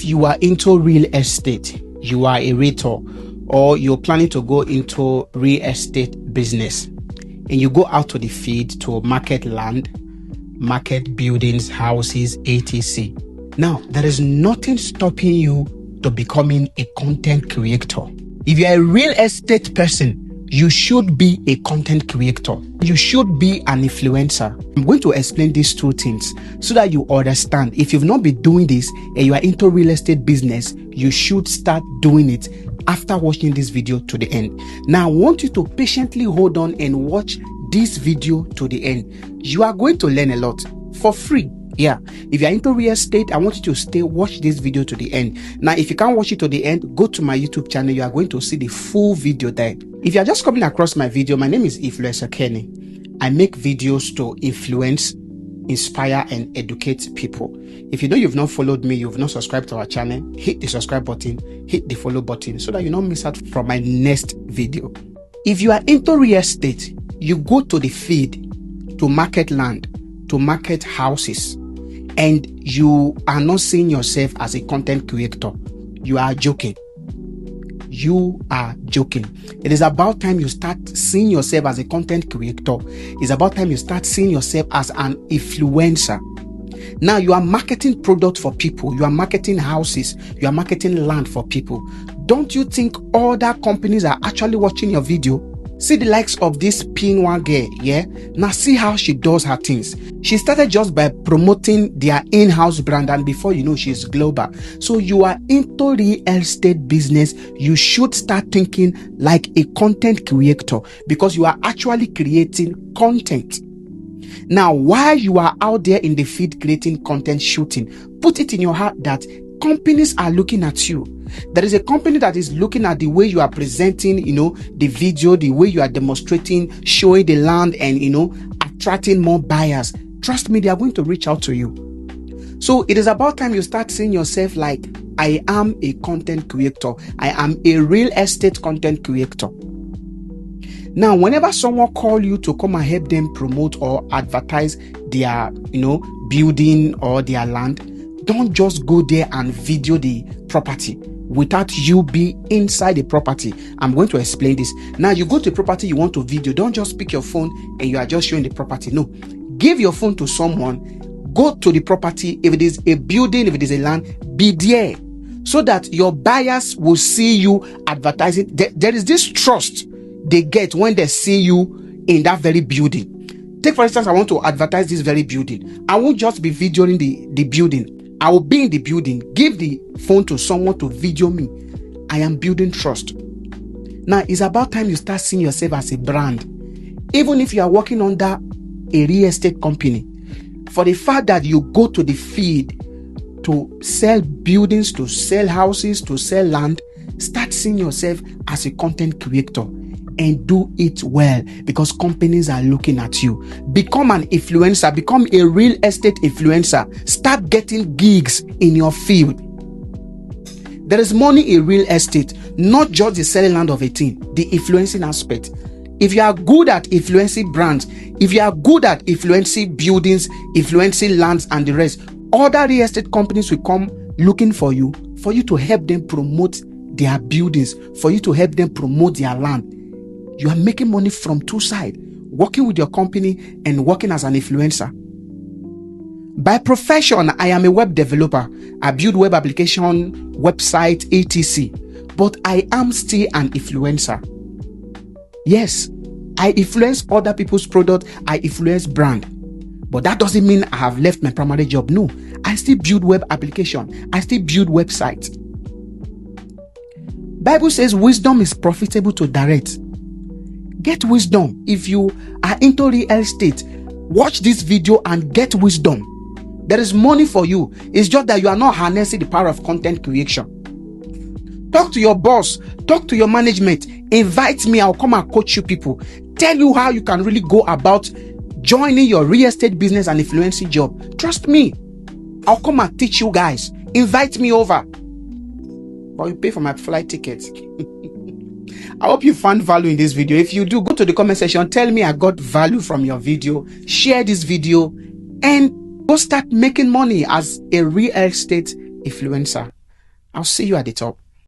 you are into real estate, you are a realtor, or you're planning to go into real estate business, and you go out to the field to market land, market buildings, houses, etc. Now, there is nothing stopping you to becoming a content creator. If you're a real estate person, you should be a content creator. You should be an influencer. I'm going to explain these two things so that you understand. If you've not been doing this and you are into real estate business, you should start doing it after watching this video to the end. Now, I want you to patiently hold on and watch this video to the end. You are going to learn a lot for free. Yeah, if you're into real estate, I want you to watch this video to the end. Now, if you can't watch it to the end, go to my YouTube channel. You are going to see the full video there. If you're just coming across my video, my name is Influencer Kenny. I make videos to influence, inspire, and educate people. If you know you've not followed me, you've not subscribed to our channel, hit the subscribe button, hit the follow button so that you don't miss out from my next video. If you are into real estate, you go to the field to market land, to market houses, and you are not seeing yourself as a content creator, you are joking. You are joking. It is about time you start seeing yourself as a content creator. It's about time you start seeing yourself as an influencer. Now you are marketing products for people. You are marketing houses. You are marketing land for people. Don't you think other companies are actually watching your video? See the likes of this Pinwa girl, yeah? Now see how she does her things. She started just by promoting their in-house brand, and before you know, she's global. So you are into real estate business, you should start thinking like a content creator because you are actually creating content. Now, while you are out there in the field creating content, shooting, put it in your heart that companies are looking at you. There is a company that is looking at the way you are presenting, the video, the way you are demonstrating, showing the land, and, attracting more buyers. Trust me, they are going to reach out to you. So it is about time you start seeing yourself like, I am a content creator. I am a real estate content creator. Now, whenever someone calls you to come and help them promote or advertise their, building or their land, don't just go there and video the property without you be inside the property. I'm going to explain this. Now, you go to a property you want to video. Don't just pick your phone and you are just showing the property. No, give your phone to someone. Go to the property. If it is a building, if it is a land, be there so that your buyers will see you advertising. There is this trust they get when they see you in that very building. Take for instance, I want to advertise this very building. I won't just be videoing the building. I will be in the building, give the phone to someone to video me. I am building trust. Now, it's about time you start seeing yourself as a brand. Even if you are working under a real estate company, for the fact that you go to the field to sell buildings, to sell houses, to sell land, start seeing yourself as a content creator and do it well because companies are looking at you. Become an influencer, become a real estate influencer. Start getting gigs in your field. There is money in real estate, not just the selling land of a thing, the influencing aspect. If you are good at influencing brands, if you are good at influencing buildings, influencing lands and the rest, other real estate companies will come looking for you to help them promote their buildings, for you to help them promote their land. You are making money from two sides, working with your company and working as an influencer. By profession, I am a web developer. I build web application, website, etc. But I am still an influencer. Yes, I influence other people's product. I influence brand. But that doesn't mean I have left my primary job. No, I still build web application. I still build websites. Bible says wisdom is profitable to direct. Get wisdom. If you are into real estate, watch this video and get wisdom. There is money for you. It's just that you are not harnessing the power of content creation. Talk to your boss. Talk to your management. Invite me. I'll come and coach you people. Tell you how you can really go about joining your real estate business and influencing job. Trust me. I'll come and teach you guys. Invite me over. But you pay for my flight ticket. I hope you found value in this video. If you do, go to the comment section. Tell me I got value from your video. Share this video and go start making money as a real estate influencer. I'll see you at the top.